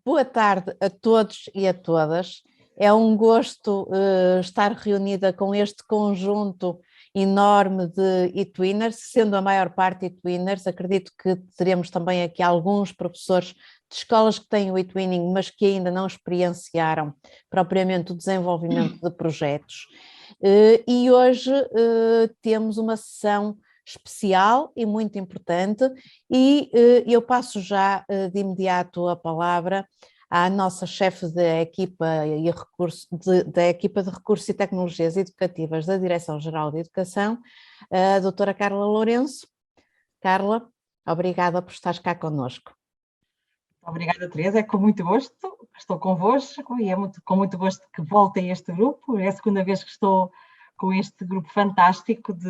Boa tarde a todos e a todas. É um gosto estar reunida com este conjunto enorme de e-twiners, sendo a maior parte e-twiners. Acredito que teremos também aqui alguns professores de escolas que têm o e-twinning, mas que ainda não experienciaram propriamente o desenvolvimento de projetos. E hoje temos uma sessão especial e muito importante, e eu passo já de imediato a palavra à nossa chefe da equipa da equipa de recursos e tecnologias educativas da Direção-Geral de Educação, a doutora Carla Lourenço. Carla, obrigada por estares cá connosco. Obrigada, Teresa, é com muito gosto, estou convosco e é com muito gosto que volte a este grupo. É a segunda vez que estou com este grupo fantástico de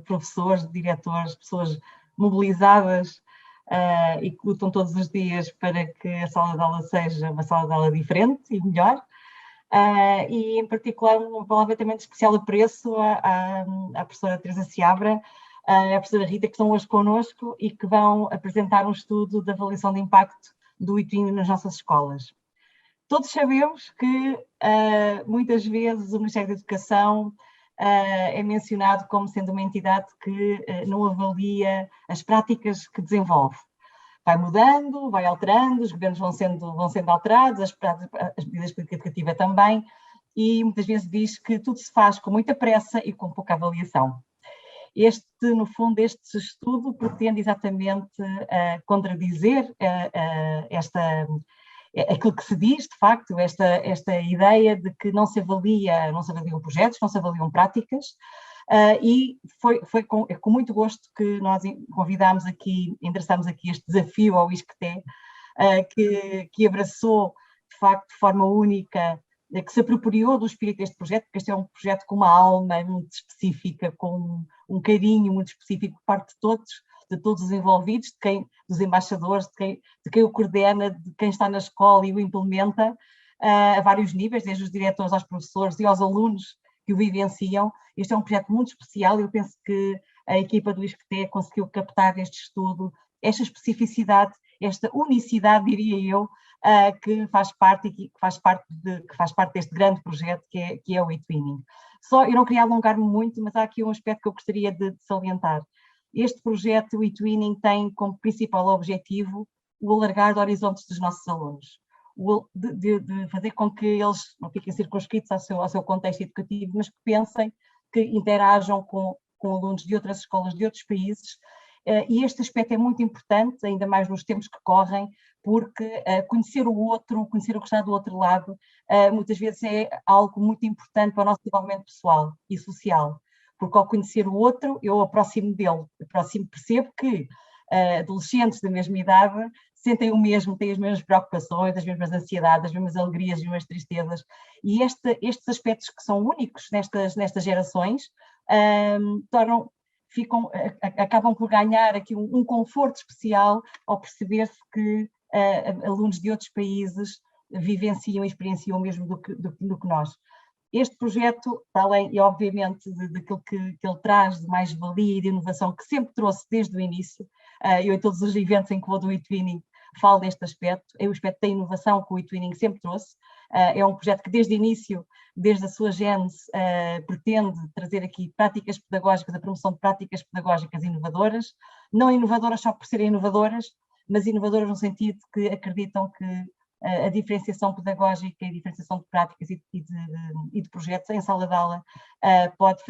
professores, de diretores, pessoas mobilizadas e que lutam todos os dias para que a sala de aula seja uma sala de aula diferente e melhor. E, em particular, uma palavra também de especial apreço à professora Teresa Seabra, a professora Rita, que estão hoje connosco e que vão apresentar um estudo de avaliação de impacto do e-twinning nas nossas escolas. Todos sabemos que muitas vezes o Ministério da Educação é mencionado como sendo uma entidade que não avalia as práticas que desenvolve. Vai mudando, vai alterando, os governos vão sendo alterados, as medidas de política educativa também, e muitas vezes diz que tudo se faz com muita pressa e com pouca avaliação. No fundo, este estudo pretende exatamente contradizer aquilo que se diz, de facto, esta ideia de que não se avaliam projetos, não se avaliam práticas, e foi com muito gosto que nós convidámos aqui, endereçámos aqui este desafio ao ISCTE, que abraçou, de facto, de forma única, que se apropriou do espírito deste projeto, porque este é um projeto com uma alma muito específica, com um carinho muito específico por parte de todos os envolvidos, dos embaixadores, de quem o coordena, de quem está na escola e o implementa, a vários níveis, desde os diretores aos professores e aos alunos que o vivenciam. Este é um projeto muito especial e eu penso que a equipa do ISCTE conseguiu captar neste estudo esta especificidade, esta unicidade, diria eu, que faz parte deste grande projeto que é o e-twinning. Eu não queria alongar-me muito, mas há aqui um aspecto que eu gostaria de salientar. Este projeto, o e-twinning, tem como principal objetivo o alargar de horizontes dos nossos alunos, de fazer com que eles não fiquem circunscritos ao seu contexto educativo, mas que pensem, que interajam com alunos de outras escolas de outros países. E este aspecto é muito importante, ainda mais nos tempos que correm, porque conhecer o outro, conhecer o que está do outro lado, muitas vezes é algo muito importante para o nosso desenvolvimento pessoal e social, porque ao conhecer o outro, eu aproximo dele, percebo que adolescentes da mesma idade sentem o mesmo, têm as mesmas preocupações, as mesmas ansiedades, as mesmas alegrias, as mesmas tristezas, e estes aspectos que são únicos nestas gerações acabam por ganhar aqui um conforto especial ao perceber-se que alunos de outros países vivenciam e experienciam o mesmo do que nós. Este projeto, para além, e obviamente, daquilo que ele traz de mais-valia e de inovação, que sempre trouxe desde o início, eu em todos os eventos em que vou do e-twinning falo deste aspecto, é o aspecto da inovação que o e-twinning sempre trouxe. É um projeto que desde o início, desde a sua gênese, pretende trazer aqui práticas pedagógicas, a promoção de práticas pedagógicas inovadoras, não inovadoras só por serem inovadoras, mas inovadoras no sentido que acreditam que a diferenciação pedagógica e a diferenciação de práticas e de projetos em sala de aula pode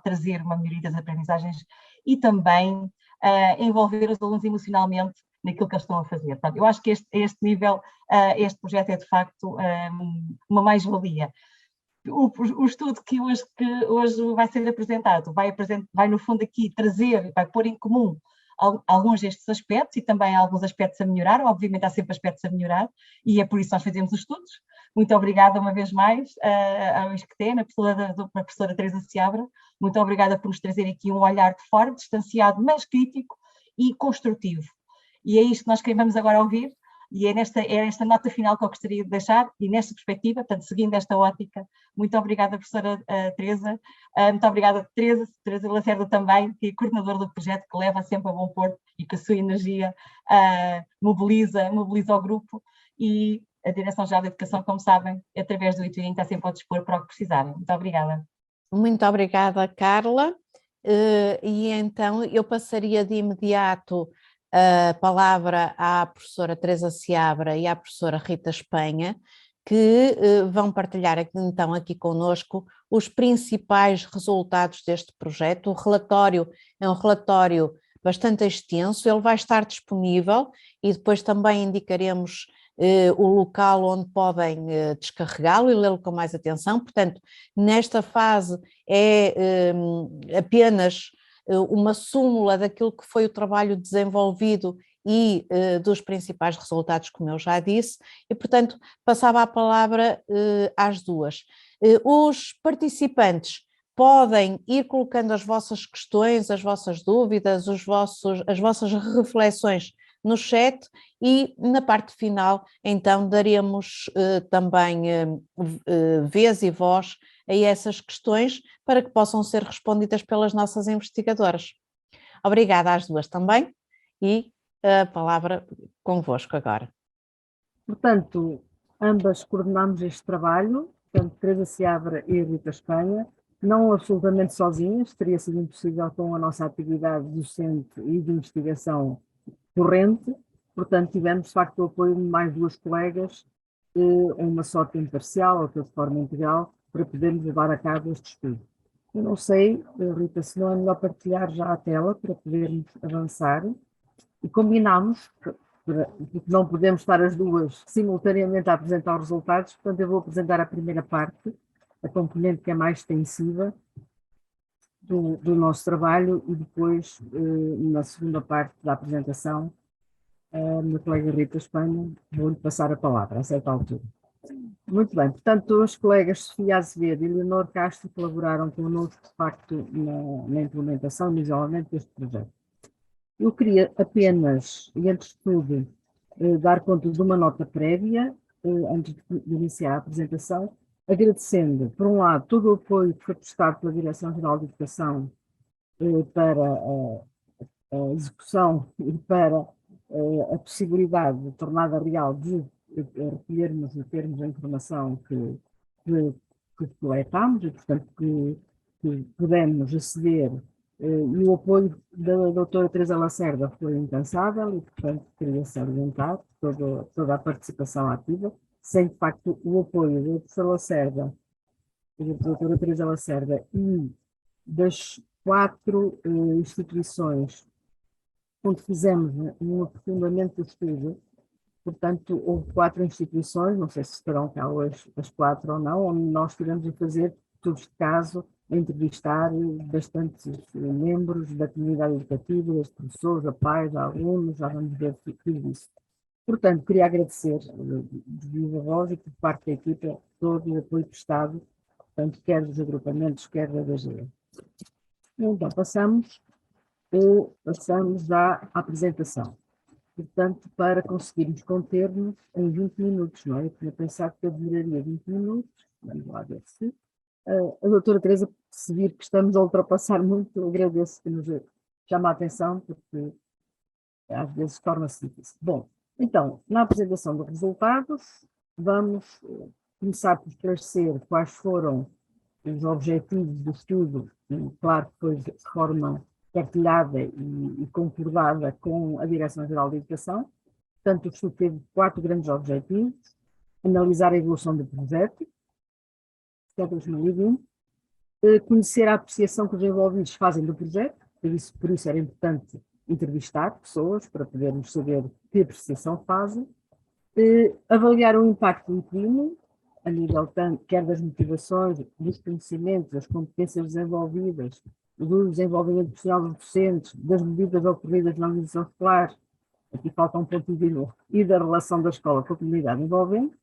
trazer uma melhoria das aprendizagens e também envolver os alunos emocionalmente naquilo que eles estão a fazer. Portanto, eu acho que a este nível, este projeto é de facto uma mais-valia. O estudo que hoje vai ser apresentado vai no fundo aqui vai pôr em comum alguns destes aspectos e também alguns aspectos a melhorar. Obviamente há sempre aspectos a melhorar e é por isso que nós fazemos os estudos. Muito obrigada uma vez mais ao ISCTE, na pessoa da professora Teresa Seabra. Muito obrigada por nos trazer aqui um olhar de fora, distanciado, mas crítico e construtivo. E é isto que nós queremos agora ouvir. E é esta nota final que eu gostaria de deixar, e nesta perspectiva, portanto, seguindo esta ótica, muito obrigada, professora Teresa, muito obrigada, Teresa Lacerda também, que é coordenadora do projeto, que leva sempre a bom porto e que a sua energia mobiliza o grupo, e a Direção-Geral da Educação, como sabem, através do ITWIN, está sempre ao dispor para o que precisarem. Muito obrigada. Muito obrigada, Carla. E então eu passaria de imediato a palavra à professora Teresa Seabra e à professora Rita Espanha, que vão partilhar então aqui conosco os principais resultados deste projeto. O relatório é um relatório bastante extenso, ele vai estar disponível e depois também indicaremos o local onde podem descarregá-lo e lê-lo com mais atenção. Portanto, nesta fase é apenas uma súmula daquilo que foi o trabalho desenvolvido e dos principais resultados, como eu já disse, e, portanto, passava a palavra às duas. Os participantes podem ir colocando as vossas questões, as vossas dúvidas, as vossas reflexões no chat, e na parte final, então, daremos também vez e voz a essas questões para que possam ser respondidas pelas nossas investigadoras. Obrigada às duas também, e a palavra convosco agora. Portanto, ambas coordenamos este trabalho, portanto, Teresa Seabra e Rita Espanha, não absolutamente sozinhas, teria sido impossível com a nossa atividade docente e de investigação corrente, portanto, tivemos de facto o apoio de mais duas colegas, uma só de tempo parcial, outra de forma integral, para podermos levar a cabo este estudo. Eu não sei, Rita, se não é melhor partilhar já a tela para podermos avançar, e combinámos, porque não podemos estar as duas simultaneamente a apresentar os resultados, portanto eu vou apresentar a primeira parte, a componente que é mais extensiva do nosso trabalho, e depois, na segunda parte da apresentação, a minha colega Rita Espanha, vou-lhe passar a palavra a certa altura. Muito bem, portanto, as colegas Sofia Azevedo e Leonor Castro colaboraram connosco, de facto, na implementação, inicialmente, deste projeto. Eu queria apenas, e antes de tudo, dar conta de uma nota prévia, antes de iniciar a apresentação, agradecendo, por um lado, todo o apoio que foi prestado pela Direção-Geral de Educação para a execução e para a possibilidade tornada real de recolhermos e termos a informação que coletámos e, portanto, que pudemos aceder, e o apoio da doutora Teresa Lacerda foi incansável e, portanto, queria salientar toda a participação ativa, sem, de facto, o apoio da professora Lacerda, da doutora Teresa Lacerda e das 4 instituições onde fizemos um aprofundamento do estudo. Portanto, houve 4 instituições, não sei se estarão cá hoje as 4 ou não, onde nós tivemos a fazer estudos de caso, a entrevistar bastantes membros da comunidade educativa, desde professores, a pais, a alunos, já vamos ver tudo isso. Portanto, queria agradecer de viva voz e por parte da equipa todo o apoio prestado, tanto quer dos agrupamentos, quer da DGE. Então, passamos já à apresentação. Portanto, para conseguirmos conter-nos em 20 minutos, não é? Eu tinha pensado que eu demoraria 20 minutos, vamos lá ver se. A doutora Teresa, se vir que estamos a ultrapassar muito, agradeço que nos chame a atenção, porque às vezes torna-se difícil. Bom, então, na apresentação dos resultados, vamos começar por esclarecer quais foram os objetivos do estudo, claro que foi de forma partilhada e concordada com a Direção-Geral de Educação. Portanto, o estudo teve 4 grandes objetivos: analisar a evolução do projeto, até 2020, conhecer a apreciação que os envolvidos fazem do projeto, por isso era importante entrevistar pessoas para podermos saber que apreciação fazem, avaliar o impacto do ITWIN, a nível quer das motivações, dos conhecimentos, das competências desenvolvidas, do desenvolvimento profissional dos docentes, das medidas ocorridas na organização escolar, aqui falta um ponto e da relação da escola com a comunidade envolvente.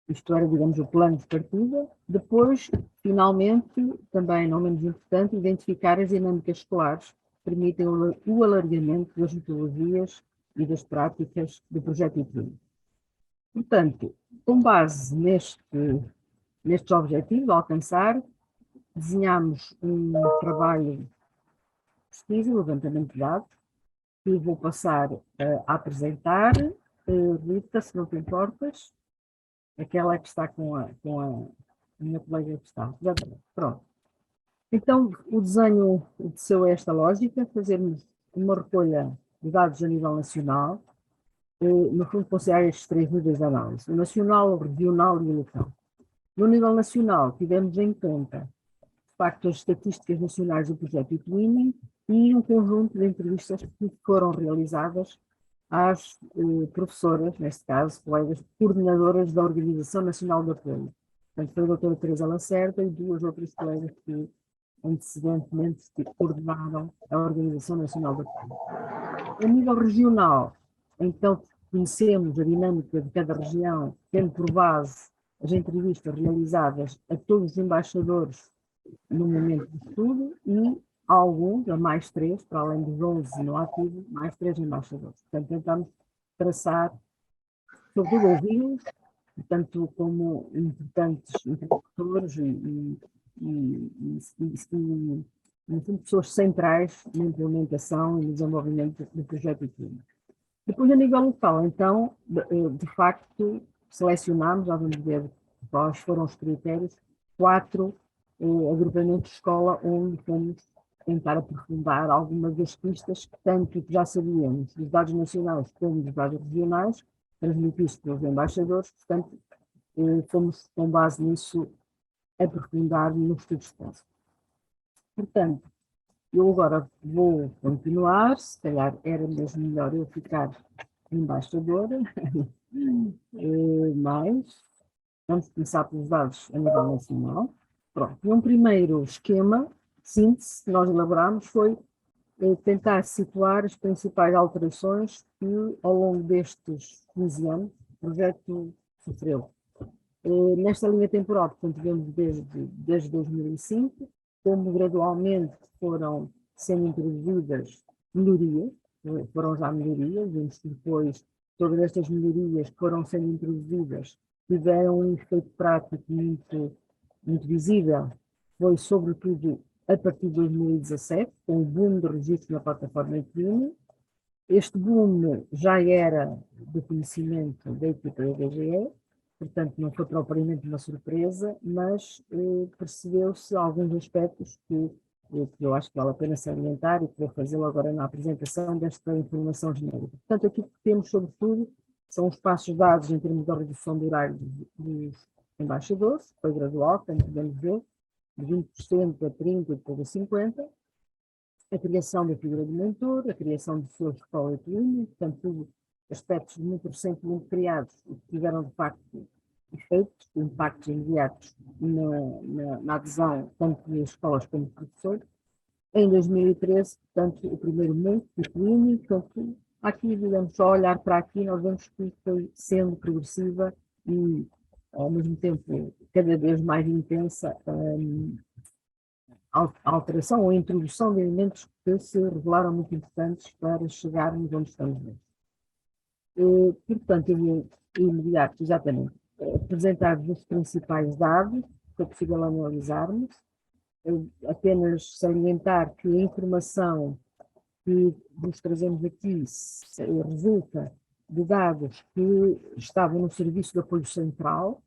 Isto era, digamos, o plano de partida. Depois, finalmente, também não menos importante, identificar as dinâmicas escolares que permitem o alargamento das metodologias e das práticas do projeto ITWIN. Portanto, com base nestes objetivos a alcançar, desenhamos um trabalho de pesquisa, levantamento de dados, que vou passar a apresentar. Rita, se não te importas, aquela que está com a minha colega que está. Pronto. Então, o desenho obedeceu a esta lógica, fazermos uma recolha de dados a nível nacional, no fundo considerar estes 3 níveis de análise, o nacional, o regional e o local. No nível nacional, tivemos em conta, de facto, as estatísticas nacionais do projeto ITWIN e um conjunto de entrevistas que foram realizadas às professoras, neste caso, colegas coordenadoras da Organização Nacional de Apoio. Portanto, foi a doutora Teresa Lacerda e 2 outras colegas que antecedentemente coordenaram a Organização Nacional de Apoio. A nível regional, então, conhecemos a dinâmica de cada região, tendo por base as entrevistas realizadas a todos os embaixadores no momento do estudo e alguns, a mais 3, para além dos 11 no ativo, mais 3 embaixadores. Portanto, tentamos traçar, sobretudo ouvimos, tanto como importantes interlocutores e pessoas centrais na implementação e no desenvolvimento do projeto ITWIN. Depois, a nível local, então, de facto, selecionámos, já vamos ver quais foram os critérios, 4 agrupamentos de escola onde fomos tentar aprofundar algumas das pistas que tanto já sabíamos dos dados nacionais como dos dados regionais, transmitidos pelos embaixadores, portanto, fomos, com base nisso, aprofundar no estudo de caso. Portanto, eu agora vou continuar, se calhar era mesmo melhor eu ficar embaixadora, mas vamos começar pelos dados a nível nacional. Pronto, e um primeiro esquema, síntese, que nós elaboramos foi tentar situar as principais alterações que, ao longo destes 15 anos, o projeto sofreu. Nesta linha temporal, portanto, vemos desde 2005, como gradualmente foram sendo introduzidas melhorias, foram já melhorias, vimos que depois todas estas melhorias que foram sendo introduzidas tiveram um efeito prático muito visível, foi sobretudo a partir de 2017, com o boom de registro na plataforma ITWIN. Este boom já era do conhecimento da equipa da DGE, portanto não foi propriamente uma surpresa, mas percebeu-se alguns aspectos que eu acho que vale a pena salientar e que vou fazê-lo agora na apresentação desta informação genérica. Portanto, aqui que temos, sobretudo, são os passos dados em termos da redução do horário dos embaixadores, foi gradual, portanto, podemos ver, de 20% a 30% e depois a 50%, a criação da figura do mentor, a criação de pessoas de escola ITWIN, portanto, tudo aspectos muito recentemente criados e que tiveram, de facto, efeitos, impactos imediatos na adesão tanto das escolas como dos professores. Em 2013, portanto, o primeiro mês do ITWIN, portanto, aqui, digamos, só olhar para aqui, nós vemos que foi sendo progressiva e, ao mesmo tempo, cada vez mais intensa a alteração ou a introdução de elementos que se revelaram muito importantes para chegarmos onde estamos hoje. Portanto, eu vou imediato, exatamente, apresentar-vos os principais dados que é possível analisarmos, apenas salientar que a informação que vos trazemos aqui resulta de dados que estavam no Serviço de Apoio Central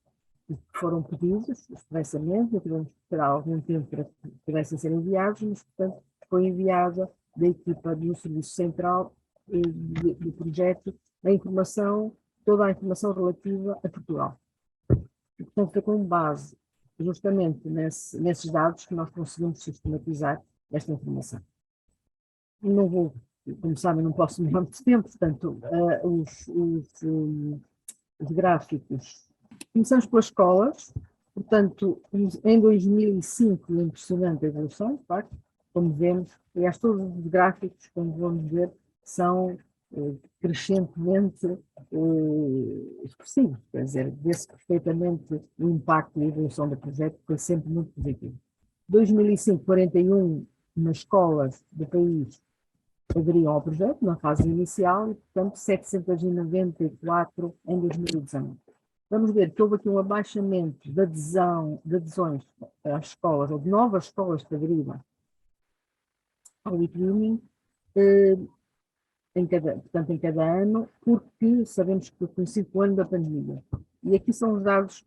e que foram pedidos expressamente, e tivemos que esperar algum tempo para que pudessem ser enviados, mas, portanto, foi enviada da equipa do Serviço Central do projeto a informação, toda a informação relativa a Portugal. E, portanto, foi com base justamente nesses dados que nós conseguimos sistematizar esta informação. Não vou, como sabem, não posso demorar muito tempo, portanto, os gráficos. Começamos pelas escolas, portanto, em 2005, impressionante a evolução, de facto, como vemos, aliás, todos os gráficos, como vamos ver, são crescentemente expressivos, quer dizer, vê-se perfeitamente o impacto e a evolução do projeto, foi sempre muito positivo. 2005, 41 nas escolas do país, aderiam ao projeto na fase inicial e, portanto, 794 em 2019. Vamos ver que houve aqui um abaixamento de adesões às escolas, ou de novas escolas que aderiram ao e-twinning, portanto, em cada ano, porque sabemos que coincide com o ano da pandemia. E aqui são os dados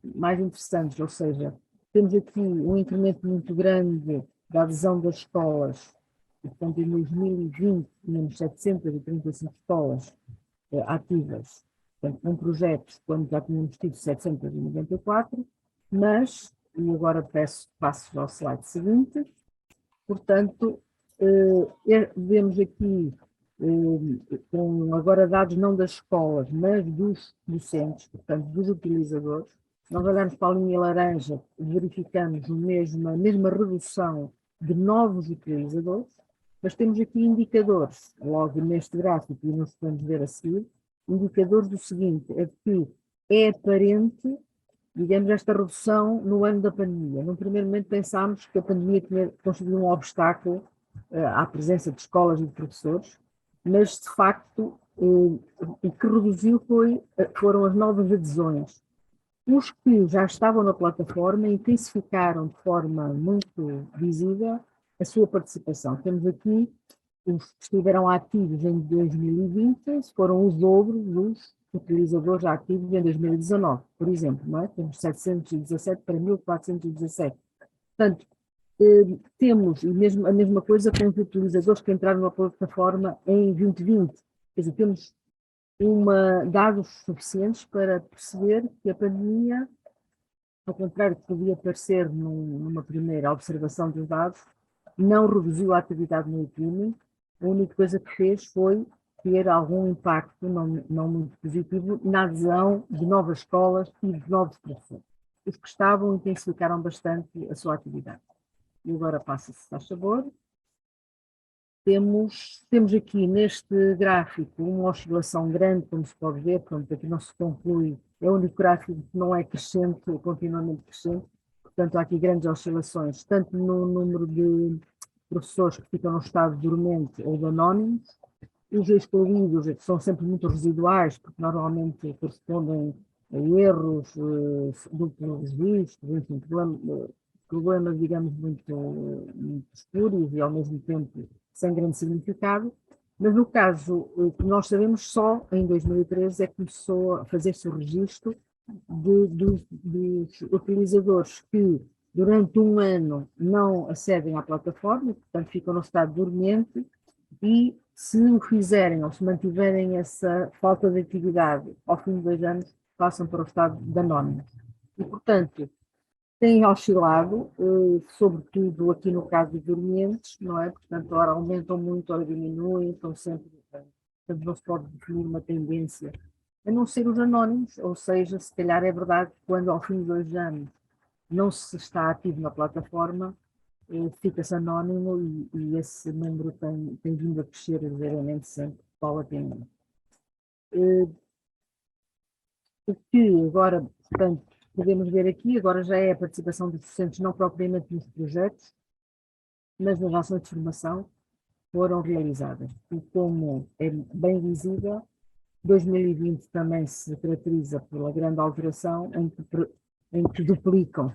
mais interessantes, ou seja, temos aqui um incremento muito grande da adesão das escolas, portanto, em 2020 tínhamos 735 escolas ativas, portanto, com projetos, quando já tínhamos tido 794, mas, e agora passo ao slide seguinte, portanto, vemos aqui, com agora dados não das escolas, mas dos docentes, portanto, dos utilizadores. Nós olhamos para a linha laranja, verificamos a mesma redução de novos utilizadores, mas temos aqui indicadores, logo neste gráfico, e nos podemos ver a seguir, indicadores do seguinte, é que é aparente, digamos, esta redução no ano da pandemia. Num primeiro momento pensámos que a pandemia tinha constituído um obstáculo à presença de escolas e de professores, mas, de facto, o que reduziu foram as novas adesões. Os que já estavam na plataforma intensificaram de forma muito visível a sua participação. Temos aqui os que estiveram ativos em 2020, foram os dobros dos utilizadores ativos em 2019, por exemplo, não é? Temos 717 para 1417. Portanto, temos a mesma coisa com os utilizadores que entraram na plataforma em 2020. Quer dizer, temos dados suficientes para perceber que a pandemia, ao contrário do que podia parecer numa primeira observação dos dados, não reduziu a atividade no e-twinning. A única coisa que fez foi ter algum impacto não muito positivo na adesão de novas escolas e de novos professores. Os que estavam intensificaram bastante a sua atividade. E agora passa-se, faz favor. Temos aqui neste gráfico uma oscilação grande, como se pode ver, portanto aqui não se conclui, é o único gráfico que não é crescente, continuamente crescente, portanto há aqui grandes oscilações, tanto no número de professores que ficam no estado dormente ou de anónimos, os excluídos são sempre muito residuais, porque normalmente correspondem a erros, duplos registros, enfim, problemas, digamos, muito espúrios e ao mesmo tempo sem grande significado, mas no caso que nós sabemos, só em 2013 é que começou a fazer-se o registro dos utilizadores que durante um ano não acedem à plataforma, portanto ficam no estado dormente, e se o fizerem ou se mantiverem essa falta de atividade ao fim de 2 anos, passam para o estado de anónimos. E, portanto, tem oscilado, sobretudo aqui no caso dos dormentes, não é? Portanto, ora aumentam muito, ora diminuem, então sempre, portanto, não se pode definir uma tendência, a não ser os anónimos, ou seja, se calhar é verdade que quando ao fim de 2 anos não se está ativo na plataforma, fica-se anónimo e esse número tem vindo a crescer ligeiramente sempre, paulatinamente. O que agora, portanto, podemos ver aqui, agora já é a participação dos docentes não propriamente nos projetos, mas nas ações de formação foram realizadas. E como é bem visível, 2020 também se caracteriza pela grande alteração em que duplicam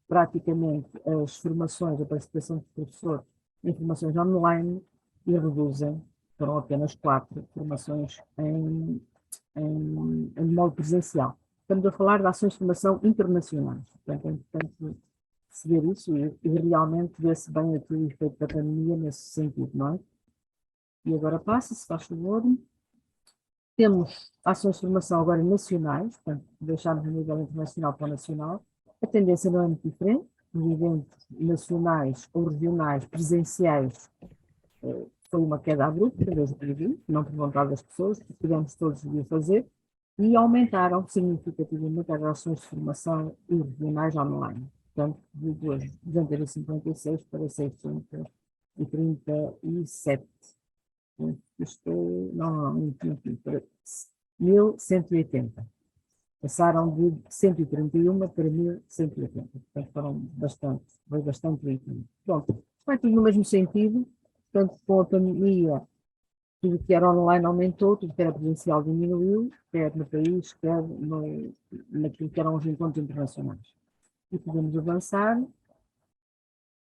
praticamente as formações, a participação dos professores em formações online e reduzem, foram apenas 4 formações em modo presencial. Estamos a falar de ações de formação internacionais. Portanto, é importante perceber isso e realmente ver-se bem aqui o efeito da pandemia nesse sentido, não é? E agora passa-se, faz favor. Temos ações de formação agora nacionais, portanto, deixámos o nível internacional para o nacional. A tendência não é muito diferente. Os eventos nacionais ou regionais presenciais foi uma queda abrupta, desde o 2020, não por vontade das pessoas, porque tivemos todos de fazer, e aumentaram significativamente as ações de formação e regionais online. Portanto, de 256 para 637. Isto, não, para 1180. Passaram de 131 para 1180. Portanto, foi bastante ritmo. Pronto, vai tudo no mesmo sentido. Portanto, com a pandemia, tudo que era online aumentou, tudo que era presencial diminuiu, quer no país, quer naquilo que eram os encontros internacionais. E podemos avançar.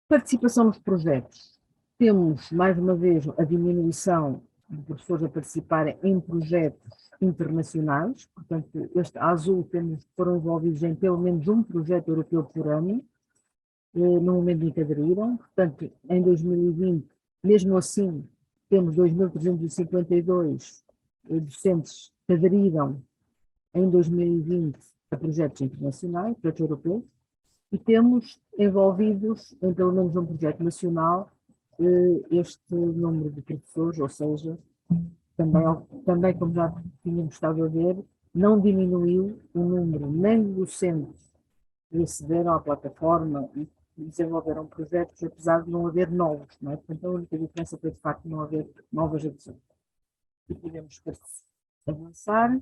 Participação nos projetos. Temos, mais uma vez, a diminuição de professores a participarem em projetos internacionais. Portanto, este azul foram envolvidos em pelo menos um projeto europeu por ano, no momento em que aderiram. Portanto, em 2020, mesmo assim, temos 2.352 docentes que aderiram em 2020 a projetos internacionais, projetos europeus, e temos envolvidos em pelo menos um projeto nacional este número de professores, ou seja, também como já tínhamos estado a ver, não diminuiu o número nem de docentes que acederam à plataforma e desenvolveram projetos, apesar de não haver novos, não é? Portanto, a única diferença foi de facto não haver novas adições. E podemos avançar.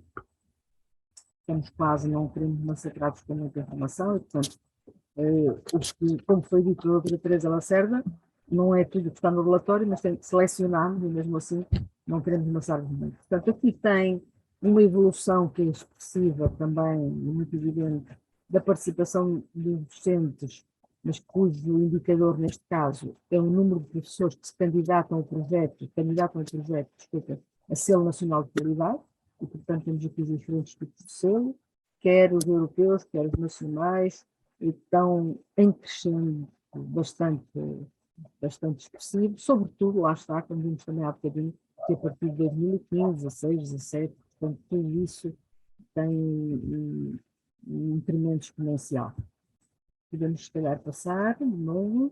Estamos quase, não queremos massacrados com muita informação, e portanto, como foi dito pela doutora Teresa Lacerda, não é tudo que está no relatório, mas tem que selecionarmos e mesmo assim não queremos amassar-vos muito. Portanto, aqui tem uma evolução que é expressiva também, muito evidente, da participação dos docentes, mas cujo indicador, neste caso, é o número de professores que se candidatam a projeto, desculpa, a selo nacional de qualidade, e portanto temos aqui os diferentes tipos de selo, quer os europeus, quer os nacionais, estão em crescendo bastante expressivo, sobretudo, lá está, como vimos também há bocadinho, que a partir de 2015, 16, 17, portanto, tudo isso tem um incremento exponencial. Podemos, se calhar, passar de novo.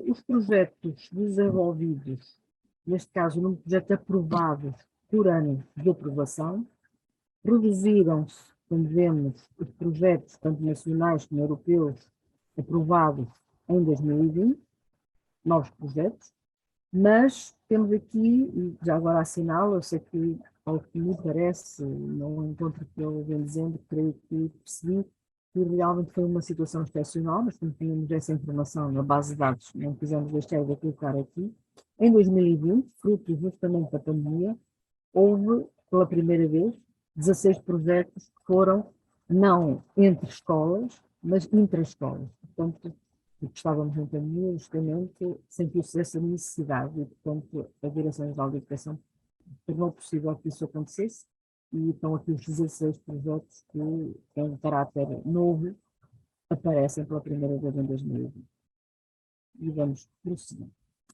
Os projetos desenvolvidos, neste caso, num projeto aprovado por ano de aprovação, reduziram-se, como vemos, os projetos, tanto nacionais como europeus, aprovados em 2020, novos projetos, mas temos aqui, e já agora assinalo, eu sei que, ao que me parece, não encontro o que eu venho dizendo, creio que percebi que realmente foi uma situação excepcional, mas como tínhamos essa informação na base de dados, não quisemos deixar de colocar aqui. Em 2020, fruto justamente da pandemia, houve, pela primeira vez, 16 projetos que foram não entre escolas, mas intra-escolas. Portanto, porque estávamos em pandemia, justamente, sentiu-se essa necessidade e, portanto, a Direção-Geral de Educação tornou possível que isso acontecesse e estão aqui os 16 projetos que, em caráter novo, aparecem pela primeira vez em 2020. E vamos prosseguir.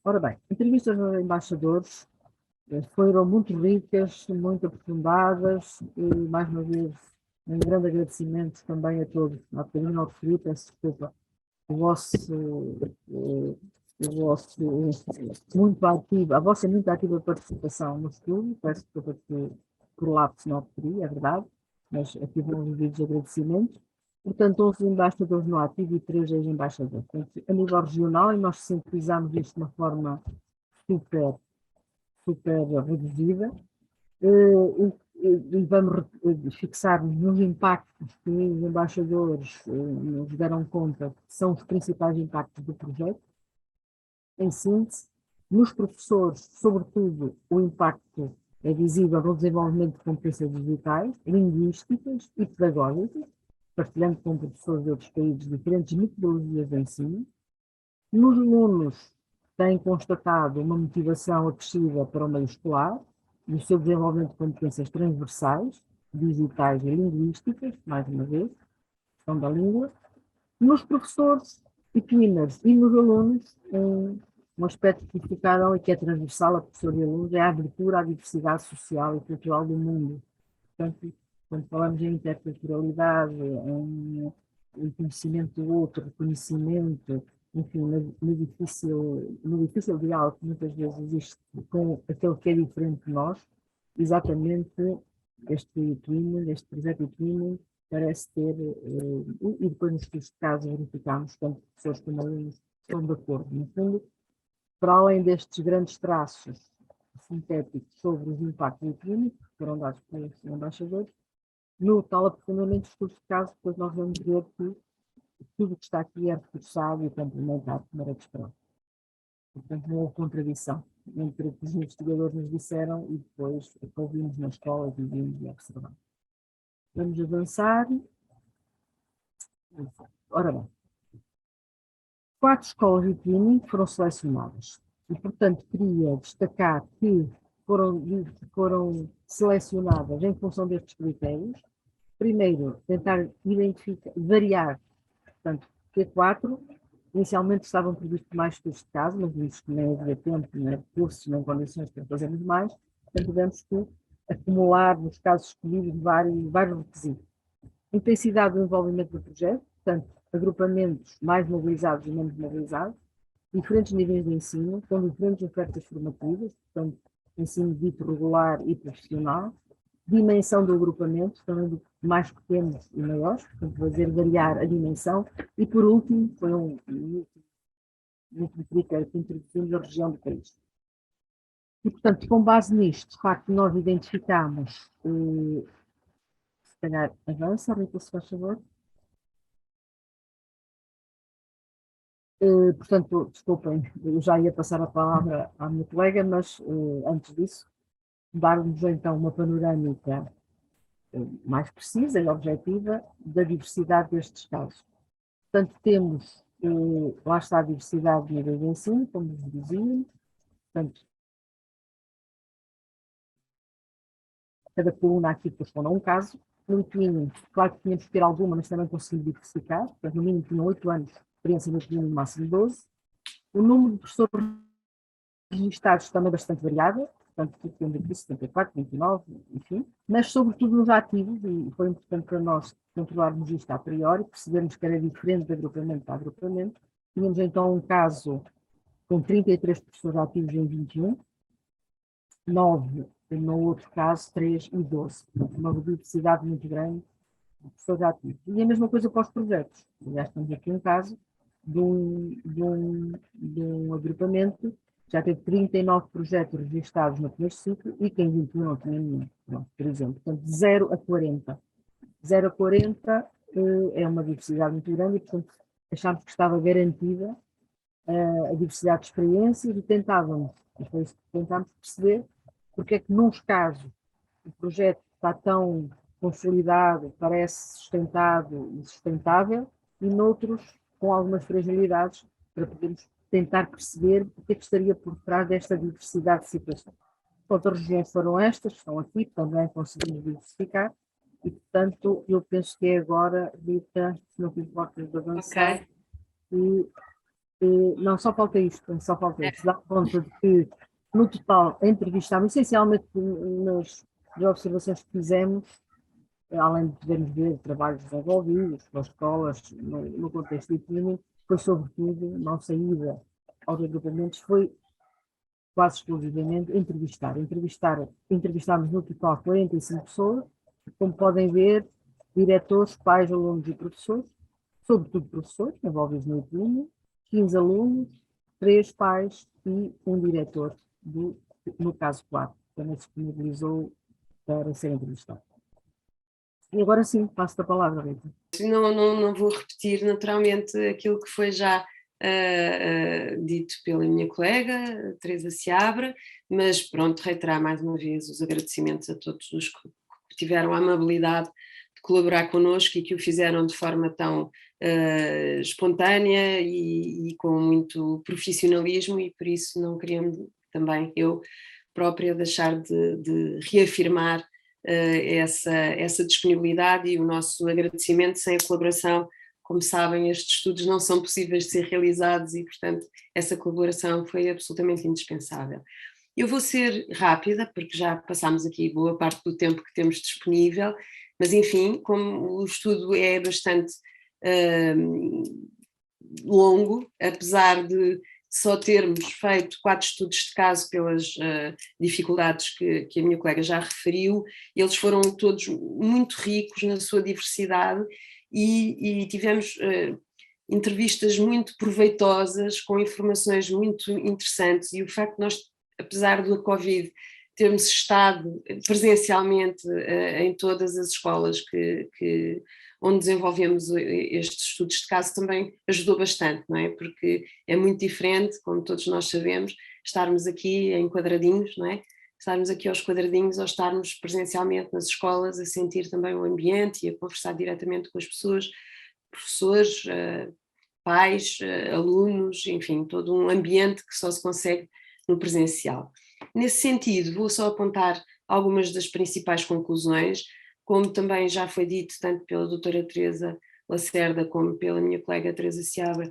Ora bem, entrevistas aos embaixadores foram muito ricas, muito aprofundadas e, mais uma vez, um grande agradecimento também a todos. Há bocadinho não referi, peço desculpa, o vosso muito ativa, a vossa muito ativa participação no estudo, peço desculpa por lápis não referi, é verdade, mas aqui vão os vídeos de agradecimento. Portanto, 11 embaixadores no ativo e 3 ex-embaixadores. A nível regional, e nós sintetizamos isto de uma forma super reduzida, e vamos fixar-nos nos impactos que os embaixadores nos deram conta, que são os principais impactos do projeto. Em síntese, nos professores, sobretudo, o impacto é visível no desenvolvimento de competências digitais, linguísticas e pedagógicas, partilhando com professores de outros países diferentes metodologias de ensino. Nos alunos, têm constatado uma motivação acrescida para o meio escolar e o seu desenvolvimento de competências transversais, digitais e linguísticas, mais uma vez, questão da língua. Nos professores e trainers e nos alunos, um aspecto que ficaram e que é transversal a professor e alunos é a abertura à diversidade social e cultural do mundo. Portanto, quando falamos em interculturalidade, em conhecimento do outro, reconhecimento, enfim, no difícil diálogo que muitas vezes existe com aquele que é diferente de nós, exatamente este projeto Twinning parece ter, e depois nos estudos de caso verificamos, tanto pessoas como alunos estão de acordo. No fundo, para além destes grandes traços sintéticos sobre os impactos do Twinning, que foram dados pelos embaixadores, no tal aprofundamento de estudos de caso, depois nós vamos ver que tudo que está aqui é reforçado e complementado, como era de esperar. Portanto, não houve contradição entre o que os investigadores nos disseram e depois o que ouvimos na escola, vivimos e observamos. Vamos avançar. Ora bem, 4 escolas de twinning foram selecionadas e, portanto, queria destacar que foram selecionadas em função destes critérios. Primeiro, tentar variar, portanto, Q4, inicialmente estavam previstos mais estudos de caso, mas visto que nem havia tempo, nem recursos, nem condições para fazermos mais, portanto, tivemos que acumular nos casos escolhidos vários requisitos. Intensidade do envolvimento do projeto, portanto, agrupamentos mais mobilizados e menos mobilizados, diferentes níveis de ensino, com diferentes ofertas formativas, portanto, ensino dito regular e profissional, dimensão do agrupamento, também de mais pequenos e maiores, portanto, fazer variar a dimensão, e por último, foi um último critério que introduzimos a região do país. E, portanto, com base nisto, de facto, nós identificamos, se calhar avança, Rita, se faz favor. Portanto, desculpem, eu já ia passar a palavra à minha colega, mas antes disso, dar-nos então uma panorâmica mais precisa e objetiva da diversidade destes casos. Portanto, temos, lá está a diversidade de nível de ensino, como vos dizia, portanto, cada coluna aqui corresponde a um caso. No twinning, claro que tínhamos que ter alguma, mas também conseguimos diversificar, portanto, no mínimo tinham 8 anos de experiência no twinning, no máximo 12. O número de professores registados também bastante variável, portanto, temos aqui 74, 29, enfim, mas sobretudo nos ativos, e foi importante para nós controlarmos isto a priori, percebermos que era diferente de agrupamento para agrupamento. Tínhamos então um caso com 33 professores ativos em 21, 9 no outro caso, 3 e 12, uma diversidade muito grande de professores ativos. E a mesma coisa para os projetos. Aliás, temos aqui um caso de um agrupamento, já teve 39 projetos registrados no primeiro ciclo e que em 21 não tinha nenhum, por exemplo. Portanto, de 0 a 40. 0 a 40 é uma diversidade muito grande e, portanto, achámos que estava garantida a diversidade de experiências e tentávamos, e foi isso que tentámos perceber, porque é que nos casos o projeto está tão consolidado, parece sustentado e sustentável, e noutros com algumas fragilidades, para podermos tentar perceber o que é que estaria por trás desta diversidade de situações. Outras regiões foram estas, estão aqui, também conseguimos diversificar, e portanto eu penso que é agora, Rita, se não te importas de avançar, okay. Não, só falta isto, dá conta de que no total entrevistámos, essencialmente nas observações que fizemos, além de podermos ver trabalhos desenvolvidos pelas escolas no contexto de twinning, foi sobretudo, a nossa ida aos agrupamentos foi quase exclusivamente entrevistámos no total 45 pessoas, como podem ver, diretores, pais, alunos e professores, sobretudo professores envolvidos no twinning, 15 alunos, 3 pais e um diretor, no caso 4, que também se disponibilizou para ser entrevistado. E agora sim, passo a palavra, Rita. Não vou repetir naturalmente aquilo que foi já dito pela minha colega, Teresa Seabra, mas pronto, reiterar mais uma vez os agradecimentos a todos os que tiveram a amabilidade de colaborar connosco e que o fizeram de forma tão espontânea e com muito profissionalismo, e por isso não queríamos também eu própria deixar de reafirmar essa disponibilidade e o nosso agradecimento. Sem a colaboração, como sabem, estes estudos não são possíveis de ser realizados e, portanto, essa colaboração foi absolutamente indispensável. Eu vou ser rápida, porque já passámos aqui boa parte do tempo que temos disponível, mas enfim, como o estudo é bastante longo, apesar de só termos feito 4 estudos de caso pelas dificuldades que a minha colega já referiu, eles foram todos muito ricos na sua diversidade e tivemos entrevistas muito proveitosas, com informações muito interessantes, e o facto de nós, apesar do Covid termos estado presencialmente em todas as escolas onde desenvolvemos estes estudos de caso também ajudou bastante, não é? Porque é muito diferente, como todos nós sabemos, estarmos aqui em quadradinhos, não é? Estarmos aqui aos quadradinhos ou estarmos presencialmente nas escolas a sentir também o ambiente e a conversar diretamente com as pessoas, professores, pais, alunos, enfim, todo um ambiente que só se consegue no presencial. Nesse sentido, vou só apontar algumas das principais conclusões, como também já foi dito tanto pela doutora Teresa Lacerda como pela minha colega Teresa Seabra.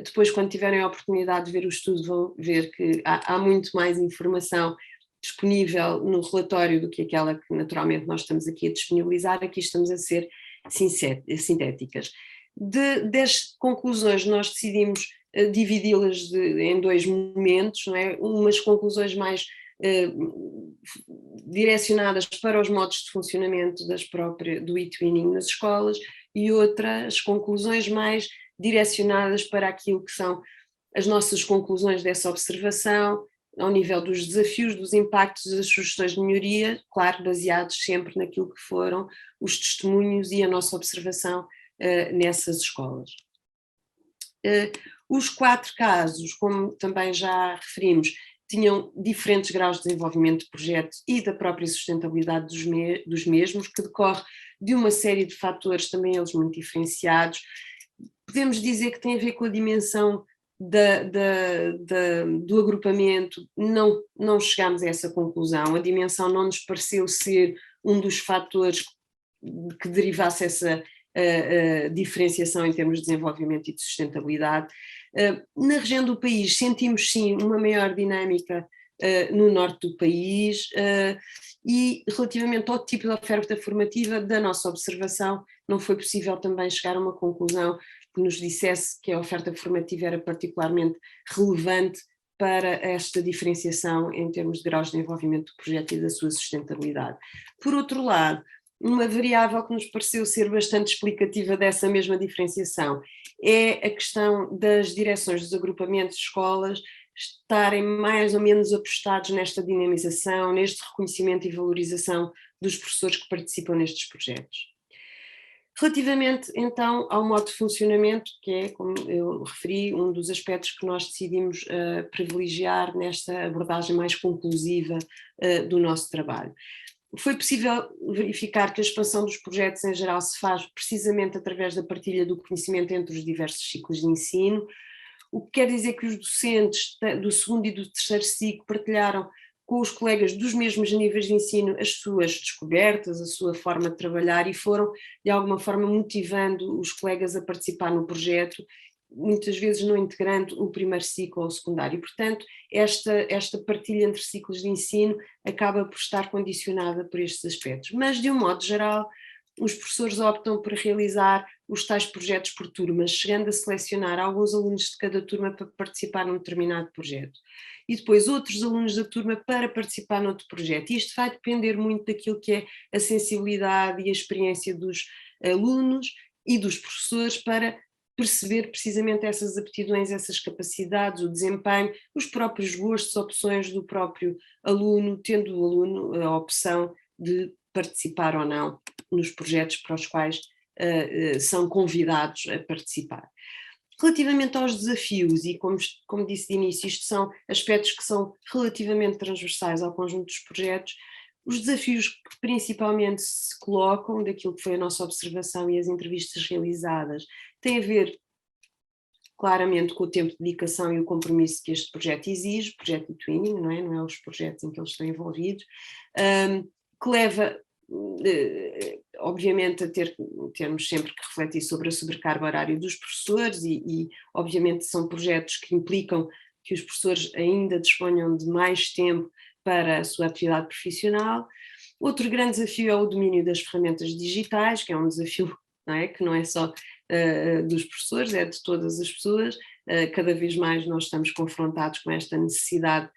Depois, quando tiverem a oportunidade de ver o estudo, vão ver que há muito mais informação disponível no relatório do que aquela que naturalmente nós estamos aqui a disponibilizar. Aqui estamos a ser sintéticas. Das conclusões, nós decidimos dividi-las em dois momentos, não é? Umas conclusões mais direcionadas para os modos de funcionamento do e-twinning nas escolas e outras conclusões mais direcionadas para aquilo que são as nossas conclusões dessa observação, ao nível dos desafios, dos impactos, das sugestões de melhoria, claro, baseados sempre naquilo que foram os testemunhos e a nossa observação nessas escolas. Os 4 casos, como também já referimos, tinham diferentes graus de desenvolvimento de projeto e da própria sustentabilidade dos mesmos, que decorre de uma série de fatores, também eles muito diferenciados. Podemos dizer que tem a ver com a dimensão do agrupamento, não chegámos a essa conclusão, a dimensão não nos pareceu ser um dos fatores que derivasse essa diferenciação em termos de desenvolvimento e de sustentabilidade. Na região do país sentimos sim uma maior dinâmica no norte do país e relativamente ao tipo de oferta formativa da nossa observação não foi possível também chegar a uma conclusão que nos dissesse que a oferta formativa era particularmente relevante para esta diferenciação em termos de graus de desenvolvimento do projeto e da sua sustentabilidade. Por outro lado, uma variável que nos pareceu ser bastante explicativa dessa mesma diferenciação é a questão das direções dos agrupamentos de escolas estarem mais ou menos apostados nesta dinamização, neste reconhecimento e valorização dos professores que participam nestes projetos. Relativamente então ao modo de funcionamento, que é, como eu referi, um dos aspectos que nós decidimos privilegiar nesta abordagem mais conclusiva do nosso trabalho. Foi possível verificar que a expansão dos projetos em geral se faz precisamente através da partilha do conhecimento entre os diversos ciclos de ensino, o que quer dizer que os docentes do segundo e do terceiro ciclo partilharam com os colegas dos mesmos níveis de ensino as suas descobertas, a sua forma de trabalhar e foram de alguma forma motivando os colegas a participar no projeto, muitas vezes não integrando o primeiro ciclo ou o secundário. Portanto, esta partilha entre ciclos de ensino acaba por estar condicionada por estes aspectos. Mas, de um modo geral, os professores optam por realizar os tais projetos por turmas, chegando a selecionar alguns alunos de cada turma para participar num determinado projeto. E depois outros alunos da turma para participar noutro projeto. E isto vai depender muito daquilo que é a sensibilidade e a experiência dos alunos e dos professores para perceber precisamente essas aptidões, essas capacidades, o desempenho, os próprios gostos, opções do próprio aluno, tendo o aluno a opção de participar ou não nos projetos para os quais são convidados a participar. Relativamente aos desafios, e como disse de início, isto são aspectos que são relativamente transversais ao conjunto dos projetos, os desafios que principalmente se colocam, daquilo que foi a nossa observação e as entrevistas realizadas, têm a ver claramente com o tempo de dedicação e o compromisso que este projeto exige, o projeto de twinning, não é os projetos em que eles estão envolvidos, que leva obviamente a termos sempre que refletir sobre a sobrecarga horária dos professores e obviamente são projetos que implicam que os professores ainda disponham de mais tempo para a sua atividade profissional. Outro grande desafio é o domínio das ferramentas digitais, que é um desafio que não é só dos professores, é de todas as pessoas. Cada vez mais nós estamos confrontados com esta necessidade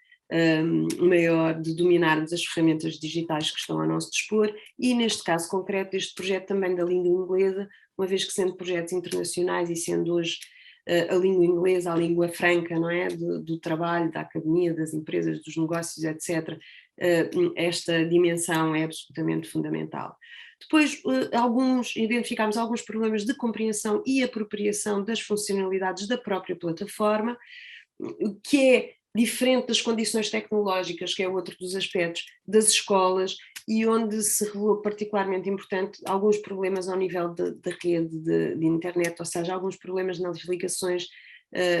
maior de dominarmos as ferramentas digitais que estão a nosso dispor e neste caso concreto este projeto também da língua inglesa, uma vez que sendo projetos internacionais e sendo hoje a língua inglesa, a língua franca, não é, do trabalho, da academia, das empresas, dos negócios, etc., esta dimensão é absolutamente fundamental. Depois, identificámos alguns problemas de compreensão e apropriação das funcionalidades da própria plataforma, que é diferente das condições tecnológicas, que é outro dos aspectos das escolas, e onde se revelou particularmente importante alguns problemas ao nível da rede de internet, ou seja, alguns problemas nas ligações,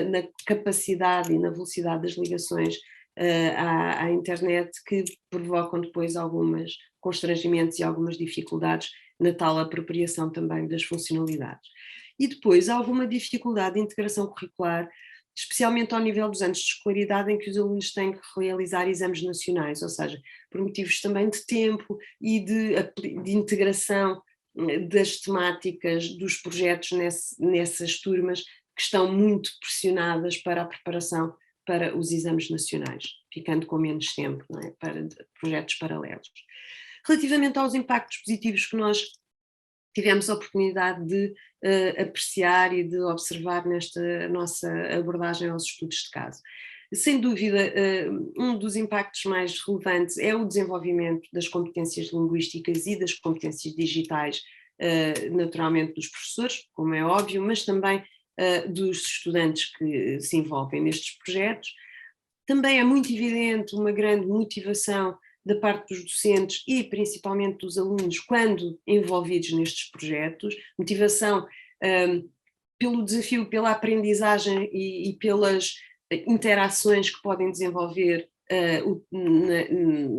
na capacidade e na velocidade das ligações à internet, que provocam depois alguns constrangimentos e algumas dificuldades na tal apropriação também das funcionalidades. E depois alguma dificuldade de integração curricular, especialmente ao nível dos anos de escolaridade em que os alunos têm que realizar exames nacionais, ou seja, por motivos também de tempo e de integração das temáticas dos projetos nessas turmas que estão muito pressionadas para a preparação para os exames nacionais, ficando com menos tempo, não é, para projetos paralelos. Relativamente aos impactos positivos que nós tivemos a oportunidade de apreciar e de observar nesta nossa abordagem aos estudos de caso. Sem dúvida, um dos impactos mais relevantes é o desenvolvimento das competências linguísticas e das competências digitais, naturalmente dos professores, como é óbvio, mas também dos estudantes que se envolvem nestes projetos. Também é muito evidente uma grande motivação da parte dos docentes e principalmente dos alunos quando envolvidos nestes projetos, motivação pelo desafio, pela aprendizagem e pelas interações que podem desenvolver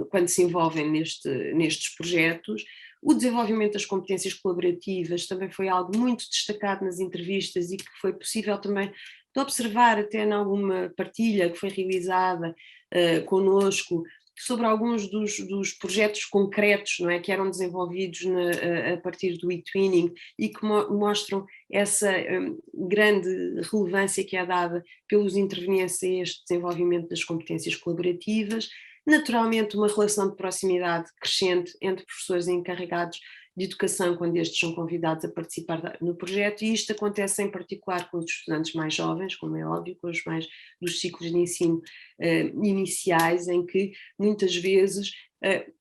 quando se envolvem nestes projetos. O desenvolvimento das competências colaborativas também foi algo muito destacado nas entrevistas e que foi possível também de observar até em alguma partilha que foi realizada connosco sobre alguns dos projetos concretos, não é, que eram desenvolvidos a partir do e-twinning e que mostram essa grande relevância que é dada pelos intervenientes a este desenvolvimento das competências colaborativas. Naturalmente, uma relação de proximidade crescente entre professores e encarregados de educação quando estes são convidados a participar no projeto, e isto acontece em particular com os estudantes mais jovens, como é óbvio, com os mais dos ciclos de ensino iniciais, em que muitas vezes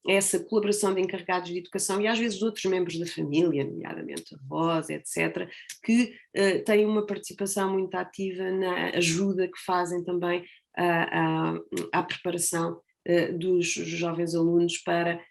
essa colaboração de encarregados de educação e às vezes de outros membros da família, nomeadamente avós, etc., que têm uma participação muito ativa na ajuda que fazem também à preparação dos jovens alunos para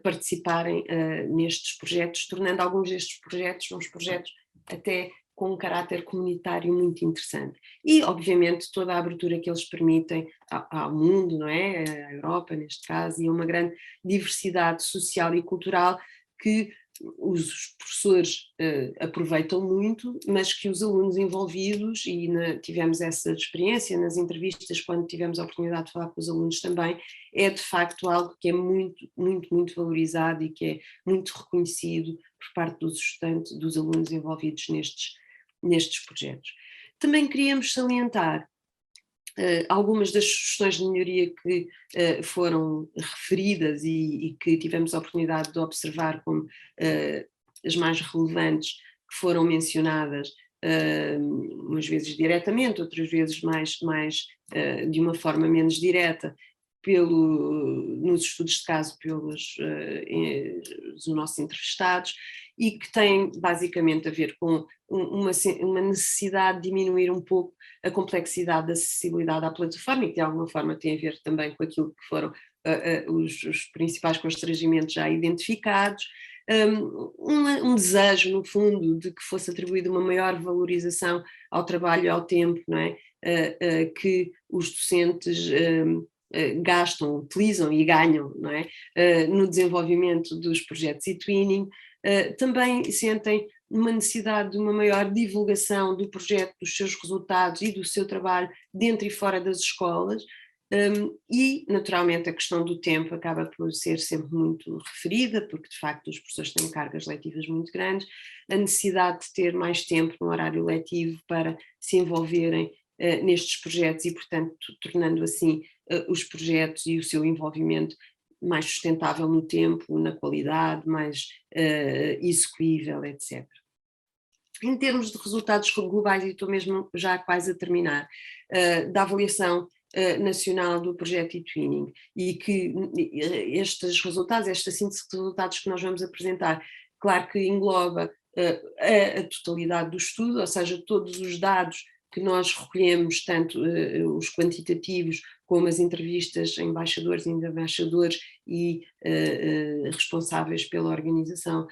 participarem nestes projetos, tornando alguns destes projetos uns projetos até com um caráter comunitário muito interessante. E, obviamente, toda a abertura que eles permitem ao mundo, não é? À Europa, neste caso, e uma grande diversidade social e cultural que os professores aproveitam muito, mas que os alunos envolvidos, e tivemos essa experiência nas entrevistas quando tivemos a oportunidade de falar com os alunos também, é de facto algo que é muito, muito, muito valorizado e que é muito reconhecido por parte dos estudantes, dos alunos envolvidos nestes projetos. Também queríamos salientar algumas das sugestões de melhoria que foram referidas e que tivemos a oportunidade de observar como as mais relevantes, que foram mencionadas umas vezes diretamente, outras vezes mais de uma forma menos direta, nos estudos de caso pelos nossos entrevistados, e que têm basicamente a ver com uma necessidade de diminuir um pouco a complexidade da acessibilidade à plataforma, e que de alguma forma tem a ver também com aquilo que foram os principais constrangimentos já identificados, um desejo, no fundo, de que fosse atribuída uma maior valorização ao trabalho e ao tempo, não é? Que os docentes gastam, utilizam e ganham, não é? No desenvolvimento dos projetos e-twinning. Também sentem uma necessidade de uma maior divulgação do projeto, dos seus resultados e do seu trabalho dentro e fora das escolas, e naturalmente a questão do tempo acaba por ser sempre muito referida, porque de facto os professores têm cargas letivas muito grandes, a necessidade de ter mais tempo no horário letivo para se envolverem nestes projetos e, portanto, tornando assim os projetos e o seu envolvimento mais sustentável no tempo, na qualidade, mais execuível, etc. Em termos de resultados globais, e estou mesmo já quase a terminar, da avaliação nacional do projeto eTwinning, e que estes resultados, esta síntese de resultados que nós vamos apresentar, claro que engloba a totalidade do estudo, ou seja, todos os dados que nós recolhemos, tanto os quantitativos como as entrevistas a embaixadores e embaixadores e responsáveis pela organização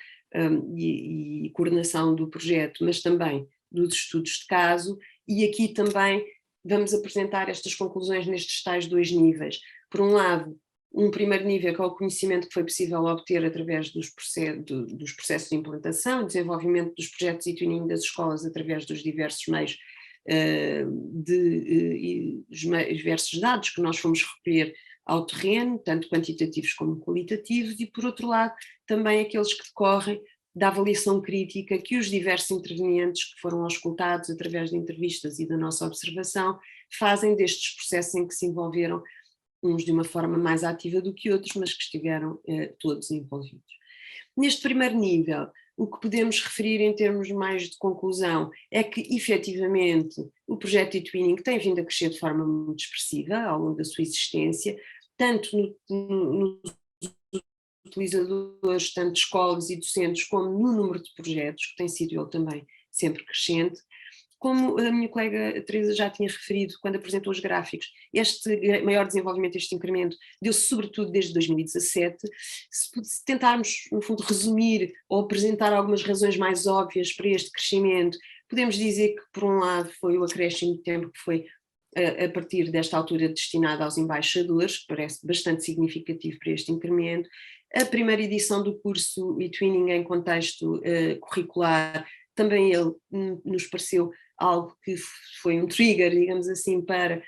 e coordenação do projeto, mas também dos estudos de caso, e aqui também vamos apresentar estas conclusões nestes tais 2 níveis. Por um lado, um primeiro nível, que é o conhecimento que foi possível obter através dos processos de implantação, desenvolvimento dos projetos eTwinning das escolas através dos diversos meios, diversos dados que nós fomos recolher ao terreno, tanto quantitativos como qualitativos, e por outro lado também aqueles que decorrem da avaliação crítica que os diversos intervenientes que foram auscultados através de entrevistas e da nossa observação fazem destes processos em que se envolveram, uns de uma forma mais ativa do que outros, mas que estiveram todos envolvidos. Neste primeiro nível, o que podemos referir em termos mais de conclusão é que, efetivamente, o projeto eTwinning tem vindo a crescer de forma muito expressiva ao longo da sua existência, tanto nos utilizadores, tanto escolas e docentes, como no número de projetos, que tem sido ele também sempre crescente. Como a minha colega Teresa já tinha referido quando apresentou os gráficos, este maior desenvolvimento, este incremento, deu-se sobretudo desde 2017. Se tentarmos, no fundo, resumir ou apresentar algumas razões mais óbvias para este crescimento, podemos dizer que, por um lado, foi o acréscimo de tempo que foi, a partir desta altura, destinado aos embaixadores, que parece bastante significativo para este incremento. A primeira edição do curso eTwinning em contexto curricular, também ele nos pareceu algo que foi um trigger, digamos assim, para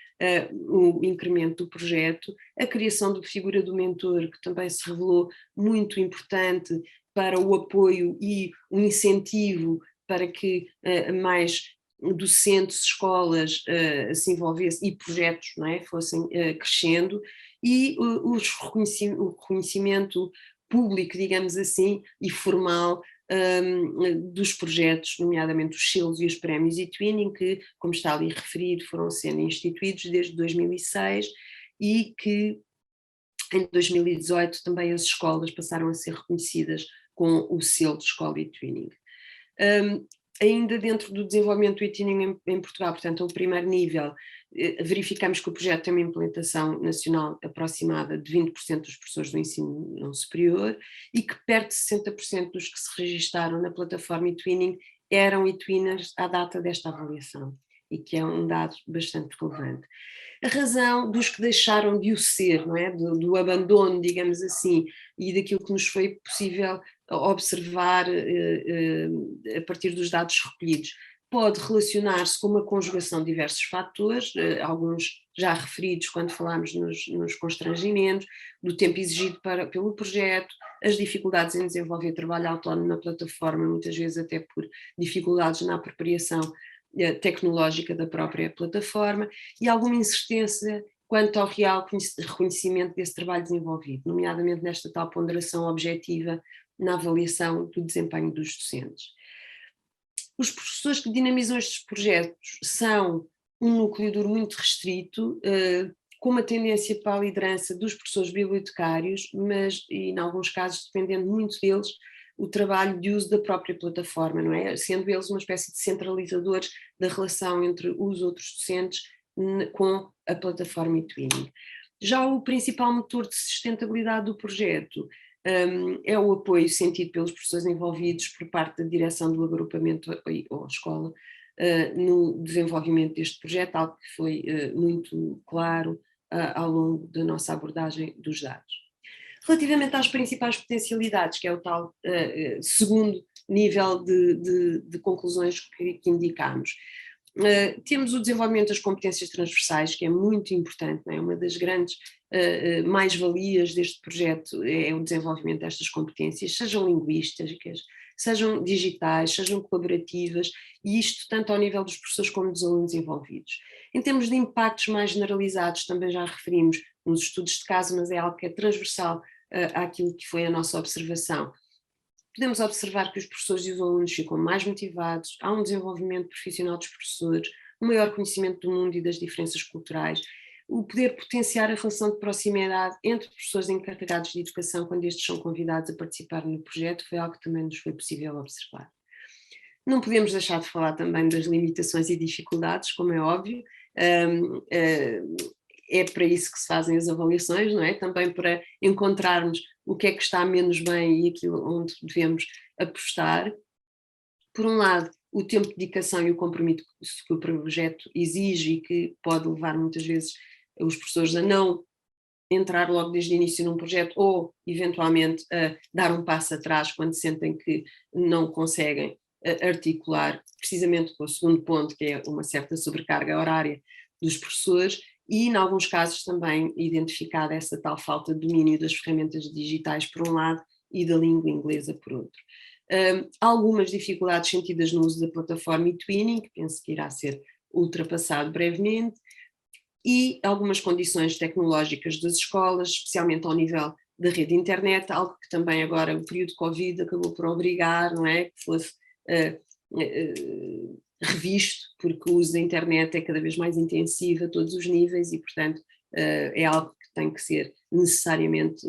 o incremento do projeto. A criação da figura do mentor, que também se revelou muito importante para o apoio e o incentivo para que mais docentes, escolas se envolvessem e projetos, não é, fossem crescendo, e o reconhecimento público, digamos assim, e formal dos projetos, nomeadamente os selos e os prémios eTwinning, que, como está ali referido, foram sendo instituídos desde 2006 e que em 2018 também as escolas passaram a ser reconhecidas com o selo de escola eTwinning. Ainda dentro do desenvolvimento do eTwinning em Portugal, portanto, ao primeiro nível, verificamos que o projeto tem uma implementação nacional aproximada de 20% dos professores do ensino não superior e que perto de 60% dos que se registaram na plataforma eTwinning eram eTwinners à data desta avaliação, e que é um dado bastante relevante. A razão dos que deixaram de o ser, não é? do abandono, digamos assim, e daquilo que nos foi possível observar a partir dos dados recolhidos, pode relacionar-se com uma conjugação de diversos fatores, alguns já referidos quando falámos nos constrangimentos, do tempo exigido pelo projeto, as dificuldades em desenvolver trabalho autónomo na plataforma, muitas vezes até por dificuldades na apropriação tecnológica da própria plataforma, e alguma incerteza quanto ao real reconhecimento desse trabalho desenvolvido, nomeadamente nesta tal ponderação objetiva na avaliação do desempenho dos docentes. Os professores que dinamizam estes projetos são um núcleo duro muito restrito, com uma tendência para a liderança dos professores bibliotecários, mas, e em alguns casos, dependendo muito deles, o trabalho de uso da própria plataforma, não é? Sendo eles uma espécie de centralizadores da relação entre os outros docentes com a plataforma eTwinning. Já o principal motor de sustentabilidade do projeto é o apoio sentido pelos professores envolvidos por parte da direção do agrupamento ou escola no desenvolvimento deste projeto, algo que foi muito claro ao longo da nossa abordagem dos dados. Relativamente às principais potencialidades, que é o tal segundo nível de conclusões que indicamos, temos o desenvolvimento das competências transversais, que é muito importante, não é? Uma das grandes mais-valias deste projeto é o desenvolvimento destas competências, sejam linguísticas, sejam digitais, sejam colaborativas, e isto tanto ao nível dos professores como dos alunos envolvidos. Em termos de impactos mais generalizados, também já referimos nos estudos de caso, mas é algo que é transversal àquilo que foi a nossa observação. Podemos observar que os professores e os alunos ficam mais motivados, há um desenvolvimento profissional dos professores, um maior conhecimento do mundo e das diferenças culturais, o poder potenciar a relação de proximidade entre professores encarregados de educação quando estes são convidados a participar no projeto foi algo que também nos foi possível observar. Não podemos deixar de falar também das limitações e dificuldades, como é óbvio. É para isso que se fazem as avaliações, não é? Também para encontrarmos o que é que está menos bem e aquilo onde devemos apostar. Por um lado, o tempo de dedicação e o compromisso que o projeto exige e que pode levar muitas vezes os professores a não entrar logo desde o início num projeto ou, eventualmente, a dar um passo atrás quando sentem que não conseguem articular, precisamente com o segundo ponto, que é uma certa sobrecarga horária dos professores, e, em alguns casos, também identificada essa tal falta de domínio das ferramentas digitais, por um lado, e da língua inglesa, por outro. Algumas dificuldades sentidas no uso da plataforma eTwinning, que penso que irá ser ultrapassado brevemente, e algumas condições tecnológicas das escolas, especialmente ao nível da rede de internet, algo que também agora o período de Covid acabou por obrigar, não é, que fosse revisto, porque o uso da internet é cada vez mais intensivo a todos os níveis e, portanto, é algo que tem que ser necessariamente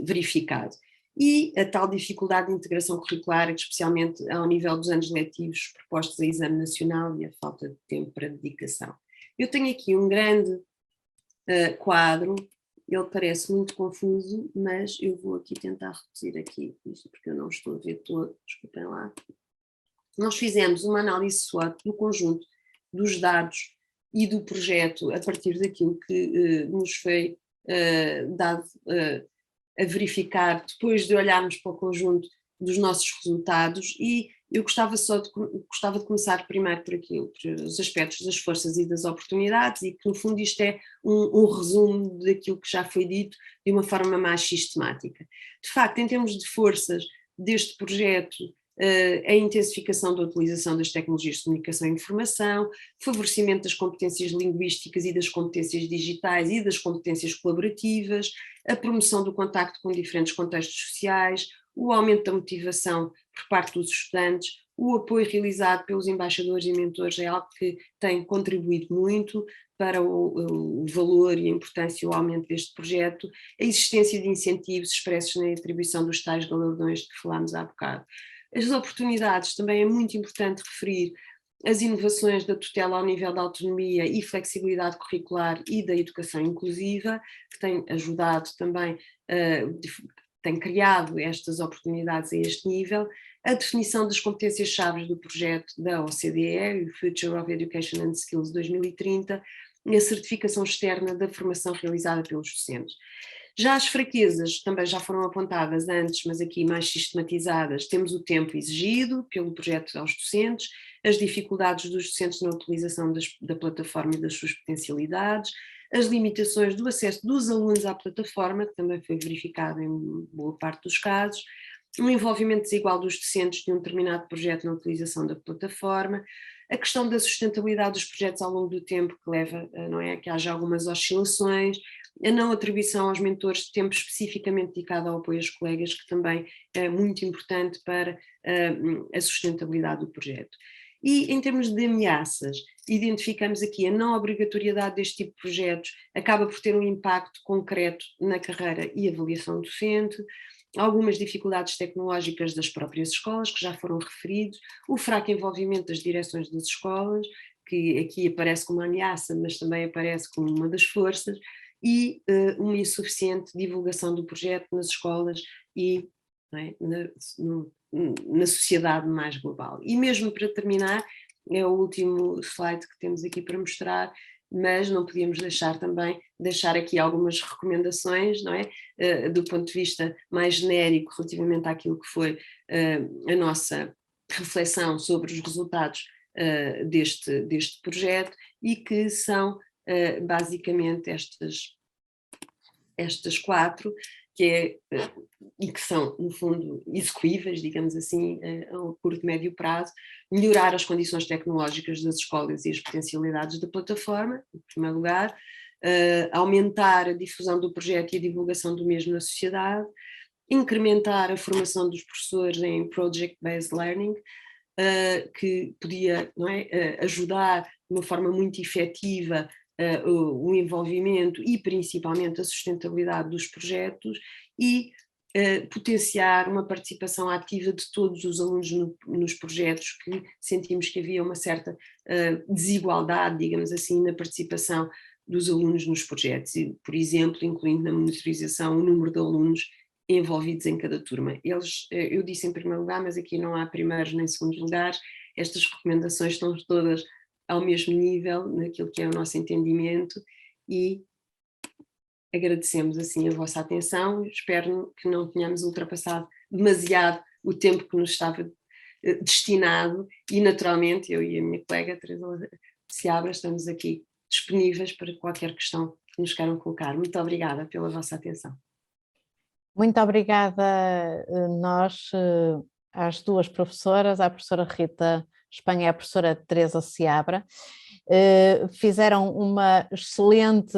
verificado. E a tal dificuldade de integração curricular, especialmente ao nível dos anos letivos propostos a exame nacional e a falta de tempo para dedicação. Eu tenho aqui um grande quadro, ele parece muito confuso, mas eu vou aqui tentar reduzir aqui isto, porque eu não estou a ver todo, desculpem lá. Nós fizemos uma análise SWOT do conjunto dos dados e do projeto a partir daquilo que nos foi dado a verificar depois de olharmos para o conjunto dos nossos resultados, e eu gostava de começar primeiro por aquilo, por os aspectos das forças e das oportunidades, e que no fundo isto é um resumo daquilo que já foi dito de uma forma mais sistemática. De facto, em termos de forças deste projeto, a intensificação da utilização das tecnologias de comunicação e informação, favorecimento das competências linguísticas e das competências digitais e das competências colaborativas, a promoção do contacto com diferentes contextos sociais, o aumento da motivação por parte dos estudantes, o apoio realizado pelos embaixadores e mentores é algo que tem contribuído muito para o valor e a importância e o aumento deste projeto, a existência de incentivos expressos na atribuição dos tais galardões de que falámos há bocado. As oportunidades, também é muito importante referir as inovações da tutela ao nível da autonomia e flexibilidade curricular e da educação inclusiva, que tem ajudado também, tem criado estas oportunidades a este nível, a definição das competências-chave do projeto da OCDE, o Future of Education and Skills 2030, e a certificação externa da formação realizada pelos docentes. Já as fraquezas também já foram apontadas antes, mas aqui mais sistematizadas. Temos o tempo exigido pelo projeto aos docentes, as dificuldades dos docentes na utilização da plataforma e das suas potencialidades, as limitações do acesso dos alunos à plataforma, que também foi verificado em boa parte dos casos, o envolvimento desigual dos docentes de um determinado projeto na utilização da plataforma, a questão da sustentabilidade dos projetos ao longo do tempo, que leva, não é, a que haja algumas oscilações, a não atribuição aos mentores de tempo especificamente dedicado ao apoio aos colegas, que também é muito importante para a sustentabilidade do projeto. E em termos de ameaças, identificamos aqui a não obrigatoriedade deste tipo de projetos, acaba por ter um impacto concreto na carreira e avaliação docente, algumas dificuldades tecnológicas das próprias escolas, que já foram referidos, o fraco envolvimento das direções das escolas, que aqui aparece como uma ameaça, mas também aparece como uma das forças, e uma insuficiente divulgação do projeto nas escolas e, não é, na sociedade mais global. E mesmo para terminar, é o último slide que temos aqui para mostrar, mas não podíamos deixar aqui algumas recomendações, não é? Do ponto de vista mais genérico relativamente àquilo que foi a nossa reflexão sobre os resultados deste projeto, e que são basicamente estas quatro, e que são, no fundo, execuíveis, digamos assim, a curto e médio prazo: melhorar as condições tecnológicas das escolas e as potencialidades da plataforma, em primeiro lugar, aumentar a difusão do projeto e a divulgação do mesmo na sociedade, incrementar a formação dos professores em Project-Based Learning, que podia, não é, ajudar de uma forma muito efetiva o envolvimento e principalmente a sustentabilidade dos projetos e potenciar uma participação ativa de todos os alunos nos projetos, que sentimos que havia uma certa desigualdade, digamos assim, na participação dos alunos nos projetos, e, por exemplo, incluindo na monitorização o número de alunos envolvidos em cada turma. Eu disse em primeiro lugar, mas aqui não há primeiros nem segundos lugares, estas recomendações estão todas ao mesmo nível naquilo que é o nosso entendimento e agradecemos assim a vossa atenção. Espero que não tenhamos ultrapassado demasiado o tempo que nos estava destinado e, naturalmente, eu e a minha colega Teresa Seabra estamos aqui disponíveis para qualquer questão que nos queiram colocar. Muito obrigada pela vossa atenção. Muito obrigada nós, às duas professoras, à professora Rita Espanha e à professora Teresa Seabra. Fizeram uma excelente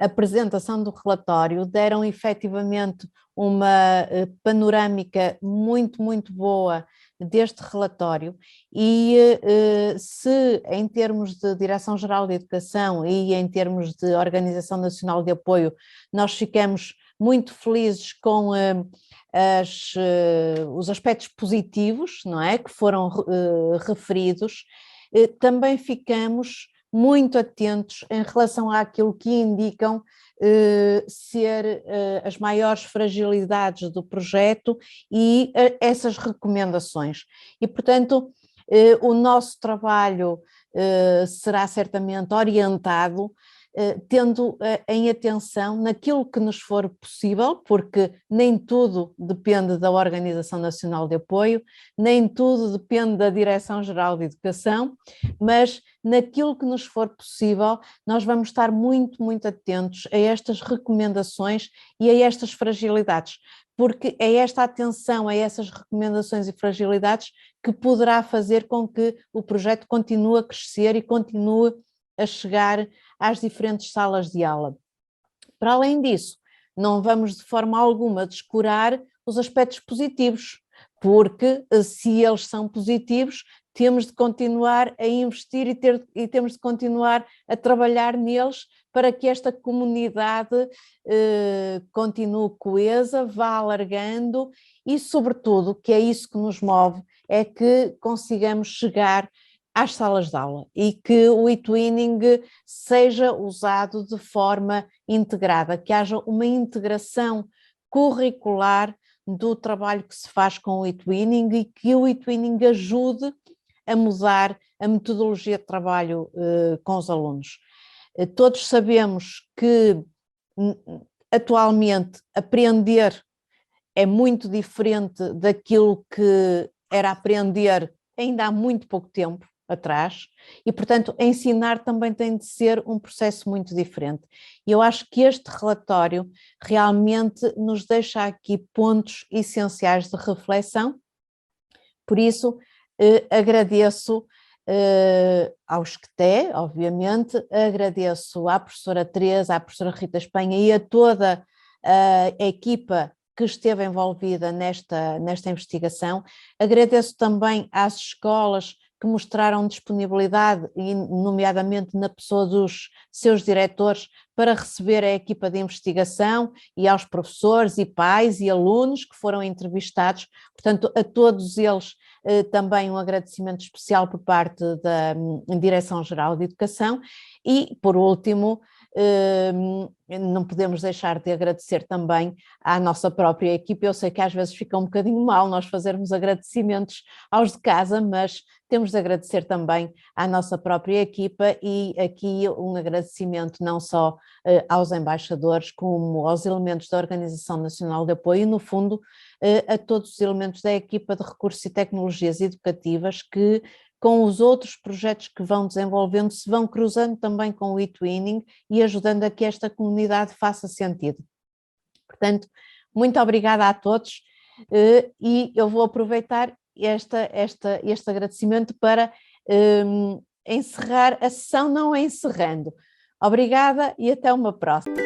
apresentação do relatório, deram efetivamente uma panorâmica muito, muito boa deste relatório e se em termos de Direção-Geral de Educação e em termos de Organização Nacional de Apoio nós ficamos muito felizes com os aspectos positivos, não é, que foram referidos, também ficamos muito atentos em relação àquilo que indicam ser as maiores fragilidades do projeto e essas recomendações. E, portanto, o nosso trabalho será certamente orientado tendo em atenção naquilo que nos for possível, porque nem tudo depende da Organização Nacional de Apoio, nem tudo depende da Direção-Geral de Educação, mas naquilo que nos for possível, nós vamos estar muito, muito atentos a estas recomendações e a estas fragilidades, porque é esta atenção a essas recomendações e fragilidades que poderá fazer com que o projeto continue a crescer e continue a chegar às diferentes salas de aula. Para além disso, não vamos de forma alguma descurar os aspectos positivos, porque se eles são positivos, temos de continuar a investir e temos de continuar a trabalhar neles para que esta comunidade continue coesa, vá alargando e, sobretudo, que é isso que nos move, é que consigamos chegar às salas de aula e que o e-twinning seja usado de forma integrada, que haja uma integração curricular do trabalho que se faz com o e-twinning e que o e-twinning ajude a mudar a metodologia de trabalho com os alunos. Todos sabemos que atualmente aprender é muito diferente daquilo que era aprender ainda há muito pouco tempo atrás e, portanto, ensinar também tem de ser um processo muito diferente. E eu acho que este relatório realmente nos deixa aqui pontos essenciais de reflexão, por isso agradeço ao SCTE, obviamente, agradeço à professora Teresa, à professora Rita Espanha e a toda a equipa que esteve envolvida nesta investigação, agradeço também às escolas que mostraram disponibilidade, nomeadamente na pessoa dos seus diretores, para receber a equipa de investigação e aos professores e pais e alunos que foram entrevistados. Portanto, a todos eles também um agradecimento especial por parte da Direção-Geral de Educação e, por último, não podemos deixar de agradecer também à nossa própria equipe. Eu sei que às vezes fica um bocadinho mal nós fazermos agradecimentos aos de casa, mas temos de agradecer também à nossa própria equipa e aqui um agradecimento não só aos embaixadores como aos elementos da Organização Nacional de Apoio e, no fundo, a todos os elementos da equipa de recursos e tecnologias educativas que, com os outros projetos que vão desenvolvendo, se vão cruzando também com o e-twinning e ajudando a que esta comunidade faça sentido. Portanto, muito obrigada a todos e eu vou aproveitar este agradecimento para encerrar a sessão, não encerrando. Obrigada e até uma próxima.